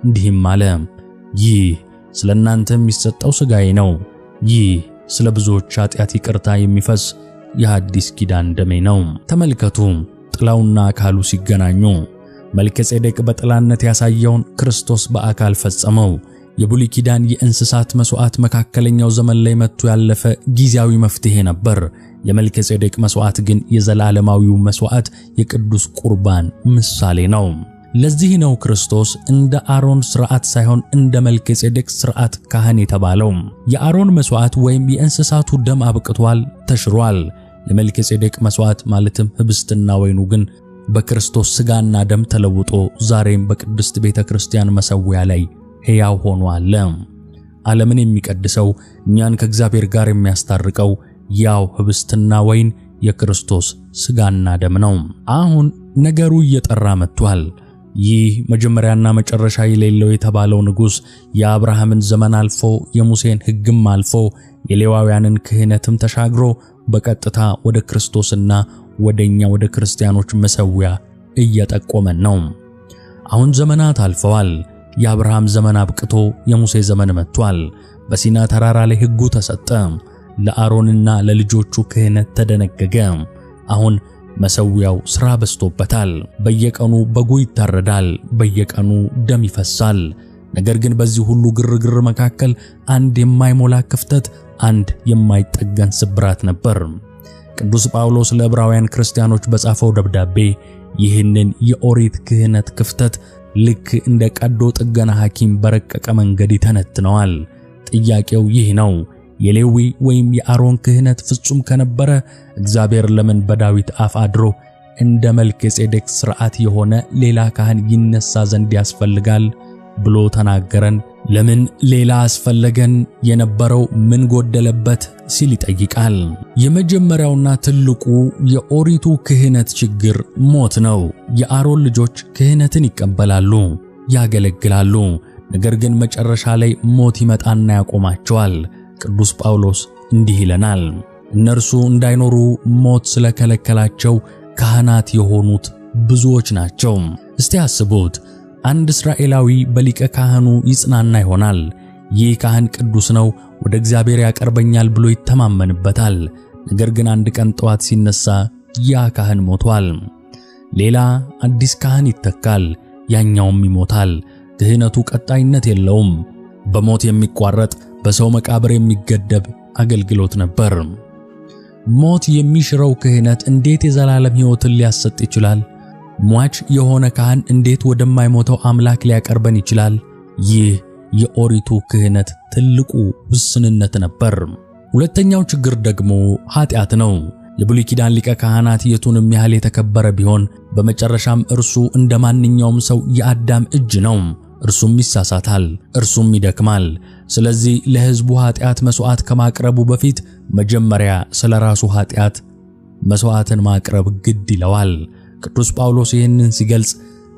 እንዲህም አለ፣ ይህ ስለናንተ የሚሰጠው ሥጋዬ ነው። ይህ ስለ ብዙዎች ኃጢአት ይቅርታ የሚፈስ የሐዲስ ኪዳን ደሜ ነው። ተመልከቱ፣ ጥላውና አካሉ ሲገናኙ መልከጼዴቅ በጥላነት ያሳየውን ክርስቶስ በአካል ፈጸመው። የብሉይ ኪዳን የእንስሳት መስዋዕት መካከለኛው ዘመን ላይ መጥቶ ያለፈ ጊዜያዊ መፍትሄ ነበር። የመልከጼዴቅ መስዋዕት ግን የዘላለማዊው መስዋዕት የቅዱስ ቁርባን ምሳሌ ነው። ለዚህ ነው ክርስቶስ እንደ አሮን ሥርዓት ሳይሆን እንደ መልከጼዴቅ ሥርዓት ካህን የተባለው። የአሮን መስዋዕት ወይም የእንስሳቱ ደም አብቅቷል፣ ተሽሯል። የመልከጼዴቅ መስዋዕት ማለትም ህብስትና ወይኑ ግን በክርስቶስ ሥጋና ደም ተለውጦ ዛሬም በቅድስት ቤተክርስቲያን መሠዊያ ላይ ሕያው ሆኖ አለ። ዓለምን የሚቀድሰው እኛን ከእግዚአብሔር ጋር የሚያስታርቀው ያው ህብስትና ወይን የክርስቶስ ሥጋና ደም ነው። አሁን ነገሩ እየጠራ መጥቷል። ይህ መጀመሪያና መጨረሻ የሌለው የተባለው ንጉሥ የአብርሃምን ዘመን አልፎ የሙሴን ሕግም አልፎ የሌዋውያንን ክህነትም ተሻግሮ በቀጥታ ወደ ክርስቶስና ወደኛ ወደ ክርስቲያኖች መሠዊያ እየጠቆመን ነው። አሁን ዘመናት አልፈዋል። የአብርሃም ዘመን አብቅቶ የሙሴ ዘመን መጥቷል። በሲና ተራራ ላይ ሕጉ ተሰጠ። ለአሮንና ለልጆቹ ክህነት ተደነገገ። አሁን መሠዊያው ሥራ በዝቶበታል። በየቀኑ በጉ ይታረዳል፣ በየቀኑ ደም ይፈሳል። ነገር ግን በዚህ ሁሉ ግርግር መካከል አንድ የማይሞላ ክፍተት፣ አንድ የማይጠገን ስብራት ነበር። ቅዱስ ጳውሎስ ለዕብራውያን ክርስቲያኖች በጻፈው ደብዳቤ ይህንን የኦሪት ክህነት ክፍተት ልክ እንደ ቀዶ ጥገና ሐኪም በረቀቀ መንገድ ይተነትነዋል። ጥያቄው ይህ ነው፣ የሌዊ ወይም የአሮን ክህነት ፍጹም ከነበረ እግዚአብሔር ለምን በዳዊት አፍ አድሮ እንደ መልከጼዴቅ ሥርዓት የሆነ ሌላ ካህን ይነሳ ዘንድ ያስፈልጋል ብሎ ተናገረን? ለምን ሌላ አስፈለገን? የነበረው ምን ጎደለበት ሲል ይጠይቃል። የመጀመሪያውና ትልቁ የኦሪቱ ክህነት ችግር ሞት ነው። የአሮን ልጆች ክህነትን ይቀበላሉ፣ ያገለግላሉ። ነገር ግን መጨረሻ ላይ ሞት ይመጣና ያቆማቸዋል። ቅዱስ ጳውሎስ እንዲህ ይለናል፣ እነርሱ እንዳይኖሩ ሞት ስለከለከላቸው ካህናት የሆኑት ብዙዎች ናቸው። እስቲ አስቡት፣ አንድ እስራኤላዊ በሊቀ ካህኑ ይጽናና ይሆናል። ይህ ካህን ቅዱስ ነው፣ ወደ እግዚአብሔር ያቀርበኛል ብሎ ይተማመንበታል። ነገር ግን አንድ ቀን ጠዋት ሲነሳ ያ ካህን ሞቷል። ሌላ አዲስ ካህን ይተካል፣ ያኛውም ይሞታል። ክህነቱ ቀጣይነት የለውም። በሞት የሚቋረጥ በሰው መቃብር የሚገደብ አገልግሎት ነበር። ሞት የሚሽረው ክህነት እንዴት የዘላለም ሕይወትን ሊያሰጥ ይችላል? ሟች የሆነ ካህን እንዴት ወደማይሞተው አምላክ ሊያቀርበን ይችላል? ይህ የኦሪቱ ክህነት ትልቁ ውስንነት ነበር። ሁለተኛው ችግር ደግሞ ኃጢአት ነው። የብሉይ ኪዳን ሊቀ ካህናት የቱንም ያህል የተከበረ ቢሆን በመጨረሻም እርሱ እንደ ማንኛውም ሰው የአዳም እጅ ነው። እርሱም ይሳሳታል፣ እርሱም ይደክማል። ስለዚህ ለሕዝቡ ኃጢአት መሥዋዕት ከማቅረቡ በፊት መጀመሪያ ስለ ራሱ ኃጢአት መሥዋዕትን ማቅረብ ግድ ይለዋል። ቅዱስ ጳውሎስ ይህንን ሲገልጽ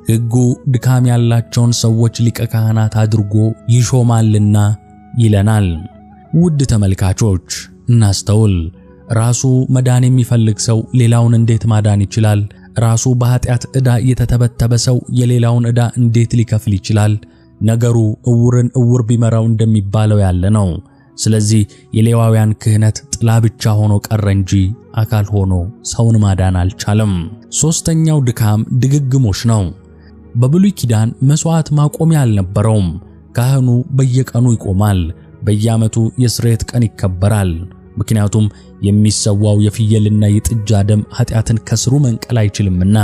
ሕጉ ድካም ያላቸውን ሰዎች ሊቀ ካህናት አድርጎ ይሾማልና ይለናል። ውድ ተመልካቾች እናስተውል። ራሱ መዳን የሚፈልግ ሰው ሌላውን እንዴት ማዳን ይችላል? ራሱ በኃጢአት ዕዳ የተተበተበ ሰው የሌላውን ዕዳ እንዴት ሊከፍል ይችላል? ነገሩ ዕውርን ዕውር ቢመራው እንደሚባለው ያለ ነው። ስለዚህ የሌዋውያን ክህነት ጥላ ብቻ ሆኖ ቀረ እንጂ አካል ሆኖ ሰውን ማዳን አልቻለም። ሦስተኛው ድካም ድግግሞሽ ነው። በብሉይ ኪዳን መሥዋዕት ማቆሚያ አልነበረውም። ካህኑ በየቀኑ ይቆማል። በየዓመቱ የስርየት ቀን ይከበራል። ምክንያቱም የሚሰዋው የፍየልና የጥጃ ደም ኃጢአትን ከስሩ መንቀል አይችልምና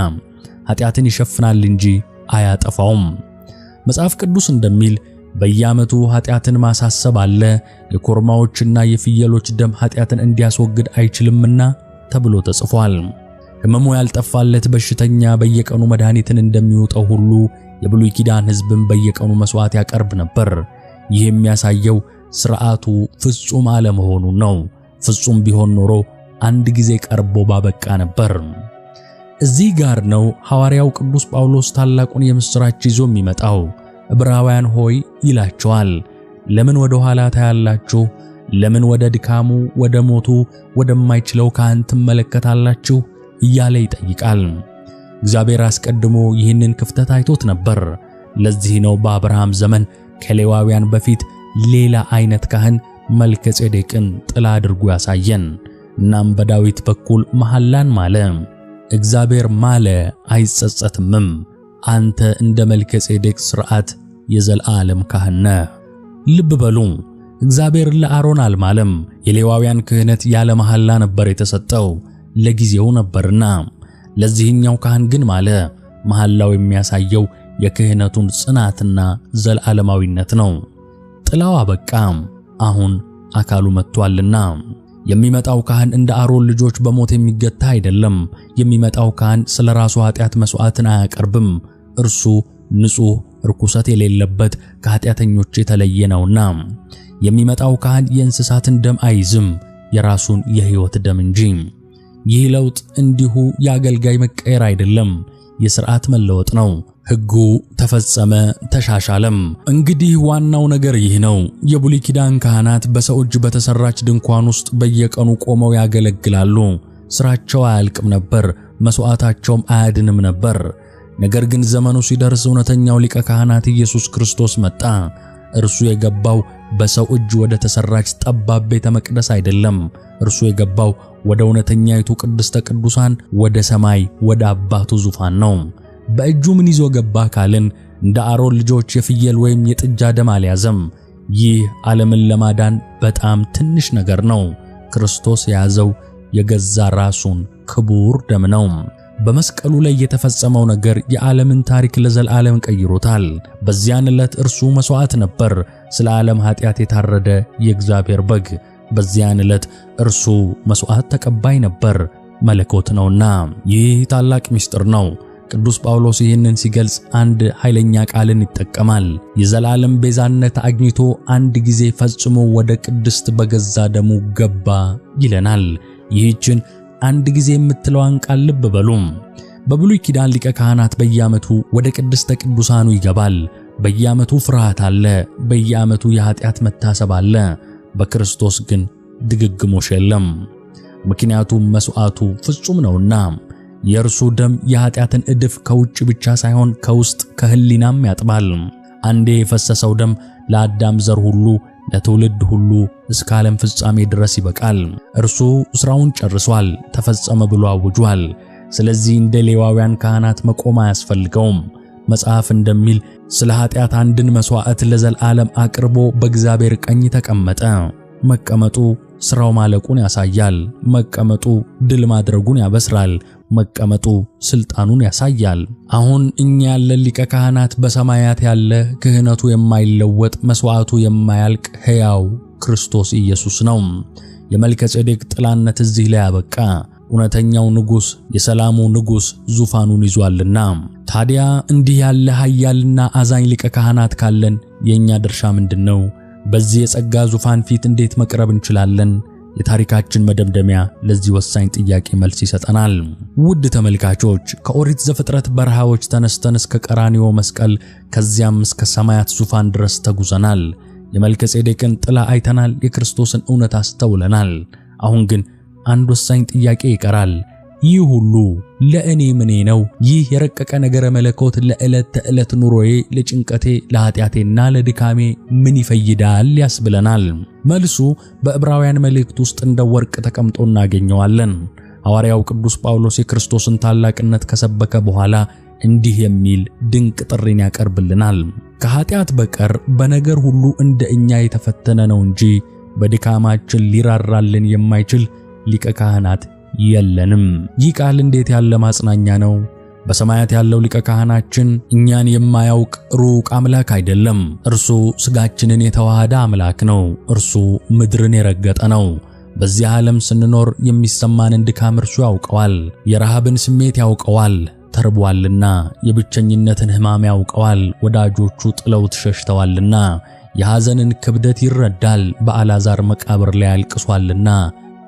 ኃጢአትን ይሸፍናል እንጂ አያጠፋውም። መጽሐፍ ቅዱስ እንደሚል በየዓመቱ ኃጢአትን ማሳሰብ አለ፣ የኮርማዎችና የፍየሎች ደም ኃጢአትን እንዲያስወግድ አይችልምና ተብሎ ተጽፏል። ሕመሙ ያልጠፋለት በሽተኛ በየቀኑ መድኃኒትን እንደሚውጠው ሁሉ የብሉይ ኪዳን ሕዝብም በየቀኑ መሥዋዕት ያቀርብ ነበር። ይህ የሚያሳየው ሥርዓቱ ፍጹም አለመሆኑን ነው። ፍጹም ቢሆን ኖሮ አንድ ጊዜ ቀርቦ ባበቃ ነበር። እዚህ ጋር ነው ሐዋርያው ቅዱስ ጳውሎስ ታላቁን የምሥራች ይዞ የሚመጣው። ዕብራውያን ሆይ ይላቸዋል፣ ለምን ወደ ኋላ ታያላችሁ? ለምን ወደ ድካሙ ወደ ሞቱ ወደማይችለው ካህን ትመለከታላችሁ? እያለ ይጠይቃል። እግዚአብሔር አስቀድሞ ይህንን ክፍተት አይቶት ነበር። ለዚህ ነው በአብርሃም ዘመን ከሌዋውያን በፊት ሌላ አይነት ካህን መልከጼዴቅን ጥላ አድርጎ ያሳየን። እናም በዳዊት በኩል መሐላን ማለ። እግዚአብሔር ማለ አይጸጸትምም። አንተ እንደ መልከጼዴቅ ሥርዓት የዘላለም ካህን ነህ። ልብ በሉ፣ እግዚአብሔር ለአሮን አልማለም። የሌዋውያን ክህነት ያለ መሐላ ነበር የተሰጠው፣ ለጊዜው ነበርና። ለዚህኛው ካህን ግን ማለ። መሐላው የሚያሳየው የክህነቱን ጽናትና ዘላለማዊነት ነው። ጥላው አበቃ፣ አሁን አካሉ መጥቷልና። የሚመጣው ካህን እንደ አሮን ልጆች በሞት የሚገታ አይደለም። የሚመጣው ካህን ስለ ራሱ ኃጢአት መስዋዕትን አያቀርብም። እርሱ ንጹሕ፣ ርኩሰት የሌለበት ከኃጢአተኞች የተለየ ነውና። የሚመጣው ካህን የእንስሳትን ደም አይዝም፣ የራሱን የሕይወት ደም እንጂ። ይህ ለውጥ እንዲሁ የአገልጋይ መቀየር አይደለም፣ የሥርዓት መለወጥ ነው። ሕጉ ተፈጸመ፣ ተሻሻለም። እንግዲህ ዋናው ነገር ይህ ነው። የብሉይ ኪዳን ካህናት በሰው እጅ በተሰራች ድንኳን ውስጥ በየቀኑ ቆመው ያገለግላሉ። ሥራቸው አያልቅም ነበር፣ መሥዋዕታቸውም አያድንም ነበር። ነገር ግን ዘመኑ ሲደርስ እውነተኛው ሊቀ ካህናት ኢየሱስ ክርስቶስ መጣ። እርሱ የገባው በሰው እጅ ወደ ተሰራች ጠባብ ቤተ መቅደስ አይደለም። እርሱ የገባው ወደ እውነተኛይቱ ቅድስተ ቅዱሳን፣ ወደ ሰማይ፣ ወደ አባቱ ዙፋን ነው። በእጁ ምን ይዞ ገባ ካልን እንደ አሮን ልጆች የፍየል ወይም የጥጃ ደም አልያዘም። ይህ ዓለምን ለማዳን በጣም ትንሽ ነገር ነው። ክርስቶስ የያዘው የገዛ ራሱን ክቡር ደም ነው። በመስቀሉ ላይ የተፈጸመው ነገር የዓለምን ታሪክ ለዘላለም ቀይሮታል። በዚያን ዕለት እርሱ መሥዋዕት ነበር፣ ስለ ዓለም ኃጢአት የታረደ የእግዚአብሔር በግ። በዚያን ዕለት እርሱ መሥዋዕት ተቀባይ ነበር፣ መለኮት ነውና። ይህ ታላቅ ምስጢር ነው። ቅዱስ ጳውሎስ ይህንን ሲገልጽ አንድ ኃይለኛ ቃልን ይጠቀማል። የዘላለም ቤዛነት አግኝቶ አንድ ጊዜ ፈጽሞ ወደ ቅድስት በገዛ ደሙ ገባ ይለናል። ይህችን አንድ ጊዜ የምትለዋን ቃል ልብ በሉ። በብሉይ ኪዳን ሊቀ ካህናት በየዓመቱ ወደ ቅድስተ ቅዱሳኑ ይገባል። በየዓመቱ ፍርሃት አለ፣ በየዓመቱ የኃጢአት መታሰብ አለ። በክርስቶስ ግን ድግግሞሽ የለም። ምክንያቱም መሥዋዕቱ ፍጹም ነውና። የእርሱ ደም የኃጢአትን ዕድፍ ከውጭ ብቻ ሳይሆን ከውስጥ ከሕሊናም ያጥባል። አንዴ የፈሰሰው ደም ለአዳም ዘር ሁሉ፣ ለትውልድ ሁሉ እስከ ዓለም ፍጻሜ ድረስ ይበቃል። እርሱ ሥራውን ጨርሷል፣ ተፈጸመ ብሎ አውጇል። ስለዚህ እንደ ሌዋውያን ካህናት መቆም አያስፈልገውም። መጽሐፍ እንደሚል ስለ ኃጢአት አንድን መሥዋዕት ለዘላለም አቅርቦ በእግዚአብሔር ቀኝ ተቀመጠ። መቀመጡ ሥራው ማለቁን ያሳያል። መቀመጡ ድል ማድረጉን ያበስራል። መቀመጡ ሥልጣኑን ያሳያል። አሁን እኛ ያለን ሊቀ ካህናት በሰማያት ያለ፣ ክህነቱ የማይለወጥ፣ መሥዋዕቱ የማያልቅ ሕያው ክርስቶስ ኢየሱስ ነው። የመልከጼዴቅ ጥላነት እዚህ ላይ አበቃ። እውነተኛው ንጉሥ፣ የሰላሙ ንጉሥ ዙፋኑን ይዟልና። ታዲያ እንዲህ ያለ ኃያልና አዛኝ ሊቀ ካህናት ካለን የእኛ ድርሻ ምንድነው? በዚህ የጸጋ ዙፋን ፊት እንዴት መቅረብ እንችላለን? የታሪካችን መደምደሚያ ለዚህ ወሳኝ ጥያቄ መልስ ይሰጠናል። ውድ ተመልካቾች፣ ከኦሪት ዘፍጥረት በረሃዎች ተነስተን እስከ ቀራንዮ መስቀል፣ ከዚያም እስከ ሰማያት ዙፋን ድረስ ተጉዘናል። የመልከጼዴቅን ጥላ አይተናል። የክርስቶስን እውነት አስተውለናል። አሁን ግን አንድ ወሳኝ ጥያቄ ይቀራል። ይህ ሁሉ ለእኔ ምኔ ነው? ይህ የረቀቀ ነገረ መለኮት ለዕለት ተዕለት ኑሮዬ፣ ለጭንቀቴ፣ ለኃጢአቴና ለድካሜ ምን ይፈይዳል ያስብለናል። መልሱ በዕብራውያን መልእክት ውስጥ እንደ ወርቅ ተቀምጦ እናገኘዋለን። ሐዋርያው ቅዱስ ጳውሎስ የክርስቶስን ታላቅነት ከሰበከ በኋላ እንዲህ የሚል ድንቅ ጥሪን ያቀርብልናል። ከኃጢአት በቀር በነገር ሁሉ እንደ እኛ የተፈተነ ነው እንጂ በድካማችን ሊራራልን የማይችል ሊቀ ካህናት የለንም። ይህ ቃል እንዴት ያለ ማጽናኛ ነው! በሰማያት ያለው ሊቀ ካህናችን እኛን የማያውቅ ሩቅ አምላክ አይደለም። እርሱ ሥጋችንን የተዋሃደ አምላክ ነው። እርሱ ምድርን የረገጠ ነው። በዚህ ዓለም ስንኖር የሚሰማንን ድካም እርሱ ያውቀዋል። የረሃብን ስሜት ያውቀዋል፣ ተርቧልና። የብቸኝነትን ሕማም ያውቀዋል፣ ወዳጆቹ ጥለውት ሸሽተዋልና። የሐዘንን ክብደት ይረዳል፣ በአልዓዛር መቃብር ላይ አልቅሷልና።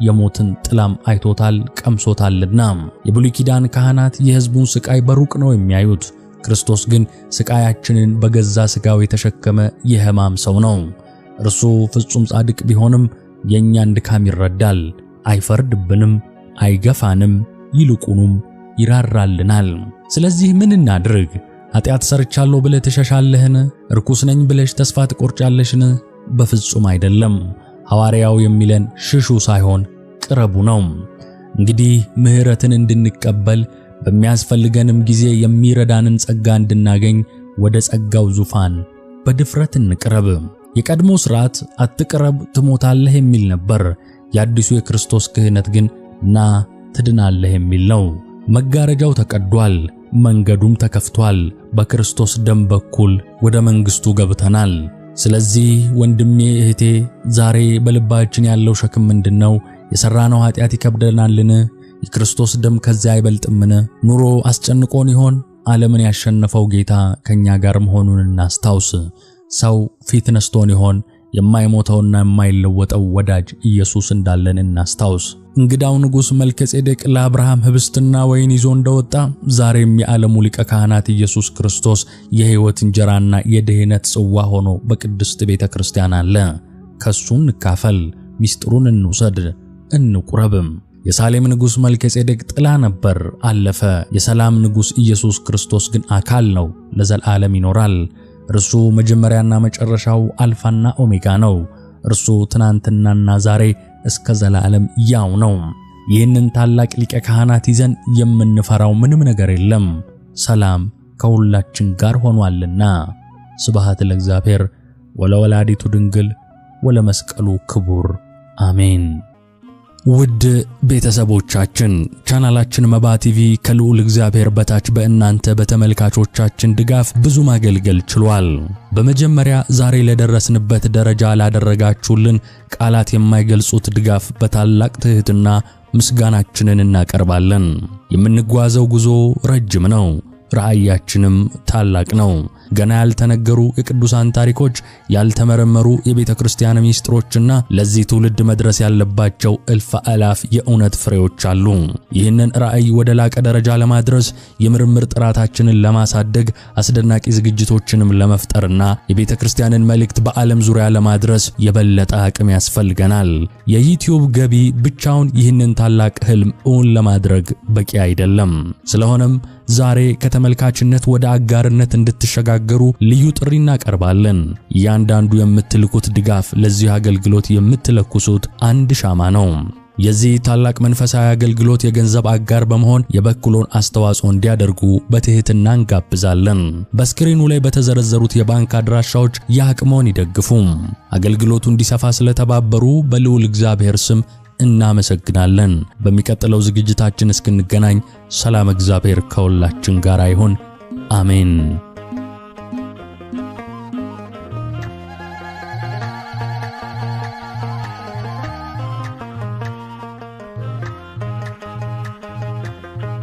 የሞትን ጥላም አይቶታል፣ ቀምሶታልና። የብሉይ ኪዳን ካህናት የሕዝቡን ስቃይ በሩቅ ነው የሚያዩት። ክርስቶስ ግን ስቃያችንን በገዛ ሥጋው የተሸከመ የሕማም ሰው ነው። እርሱ ፍጹም ጻድቅ ቢሆንም የእኛን ድካም ይረዳል። አይፈርድብንም፣ አይገፋንም፣ ይልቁንም ይራራልናል። ስለዚህ ምን እናድርግ? ኃጢአት ሰርቻለሁ ብለህ ትሸሻለህን? ርኩስ ነኝ ብለሽ ተስፋ ትቆርጫለሽን? በፍጹም አይደለም። ሐዋርያው የሚለን ሽሹ ሳይሆን ቅረቡ ነው። እንግዲህ ምሕረትን እንድንቀበል በሚያስፈልገንም ጊዜ የሚረዳንን ጸጋ እንድናገኝ ወደ ጸጋው ዙፋን በድፍረት እንቅረብ። የቀድሞ ሥርዓት አትቅረብ ትሞታለህ የሚል ነበር። የአዲሱ የክርስቶስ ክህነት ግን ና ትድናለህ የሚል ነው። መጋረጃው ተቀዷል፣ መንገዱም ተከፍቷል። በክርስቶስ ደም በኩል ወደ መንግሥቱ ገብተናል። ስለዚህ ወንድሜ እህቴ፣ ዛሬ በልባችን ያለው ሸክም ምንድነው? የሰራነው ኃጢአት ይከብደናልን? የክርስቶስ ደም ከዚያ አይበልጥምን? ኑሮ አስጨንቆን ይሆን? ዓለምን ያሸነፈው ጌታ ከኛ ጋር መሆኑን እናስታውስ። ሰው ፊት ነስቶን ይሆን? የማይሞተውና የማይለወጠው ወዳጅ ኢየሱስ እንዳለን እናስታውስ። እንግዳው ንጉሥ መልከጼዴቅ ለአብርሃም ህብስትና ወይን ይዞ እንደወጣ ዛሬም የዓለሙ ሊቀ ካህናት ኢየሱስ ክርስቶስ የሕይወት እንጀራና የድኅነት ጽዋ ሆኖ በቅድስት ቤተ ክርስቲያን አለ። ከሱ እንካፈል፣ ሚስጥሩን እንውሰድ፣ እንቁረብም። የሳሌም ንጉሥ መልከጼዴቅ ጥላ ነበር፣ አለፈ። የሰላም ንጉሥ ኢየሱስ ክርስቶስ ግን አካል ነው፣ ለዘላለም ይኖራል። እርሱ መጀመሪያና መጨረሻው አልፋና ኦሜጋ ነው። እርሱ ትናንትናና ዛሬ እስከ ዘላለም ያው ነው። ይህንን ታላቅ ሊቀ ካህናት ይዘን የምንፈራው ምንም ነገር የለም። ሰላም ከሁላችን ጋር ሆኗልና። ስብሐት ለእግዚአብሔር ወለወላዲቱ ድንግል ወለመስቀሉ ክቡር አሜን። ውድ ቤተሰቦቻችን ቻናላችን መባ ቲቪ ከልዑል እግዚአብሔር በታች በእናንተ በተመልካቾቻችን ድጋፍ ብዙ ማገልገል ችሏል። በመጀመሪያ ዛሬ ለደረስንበት ደረጃ ላደረጋችሁልን ቃላት የማይገልጹት ድጋፍ በታላቅ ትህትና ምስጋናችንን እናቀርባለን። የምንጓዘው ጉዞ ረጅም ነው፣ ራእያችንም ታላቅ ነው። ገና ያልተነገሩ የቅዱሳን ታሪኮች፣ ያልተመረመሩ የቤተ ክርስቲያን ሚስጥሮችና ለዚህ ትውልድ መድረስ ያለባቸው እልፍ አላፍ የእውነት ፍሬዎች አሉ። ይህንን ራእይ ወደ ላቀ ደረጃ ለማድረስ የምርምር ጥራታችንን ለማሳደግ አስደናቂ ዝግጅቶችንም ለመፍጠርና የቤተ ክርስቲያንን መልእክት በዓለም ዙሪያ ለማድረስ የበለጠ አቅም ያስፈልገናል። የዩቲዩብ ገቢ ብቻውን ይህንን ታላቅ ህልም እውን ለማድረግ በቂ አይደለም። ስለሆነም ዛሬ ከተመልካችነት ወደ አጋርነት እንድትሸጋገሩ ልዩ ጥሪ እናቀርባለን። እያንዳንዱ የምትልኩት ድጋፍ ለዚህ አገልግሎት የምትለኩሱት አንድ ሻማ ነው። የዚህ ታላቅ መንፈሳዊ አገልግሎት የገንዘብ አጋር በመሆን የበኩሎን አስተዋጽኦ እንዲያደርጉ በትህትና እንጋብዛለን። በስክሪኑ ላይ በተዘረዘሩት የባንክ አድራሻዎች የአቅሞን ይደግፉ። አገልግሎቱ እንዲሰፋ ስለተባበሩ በልዑል እግዚአብሔር ስም እናመሰግናለን። በሚቀጥለው ዝግጅታችን እስክንገናኝ ሰላም እግዚአብሔር ከሁላችን ጋር ይሁን። አሜን።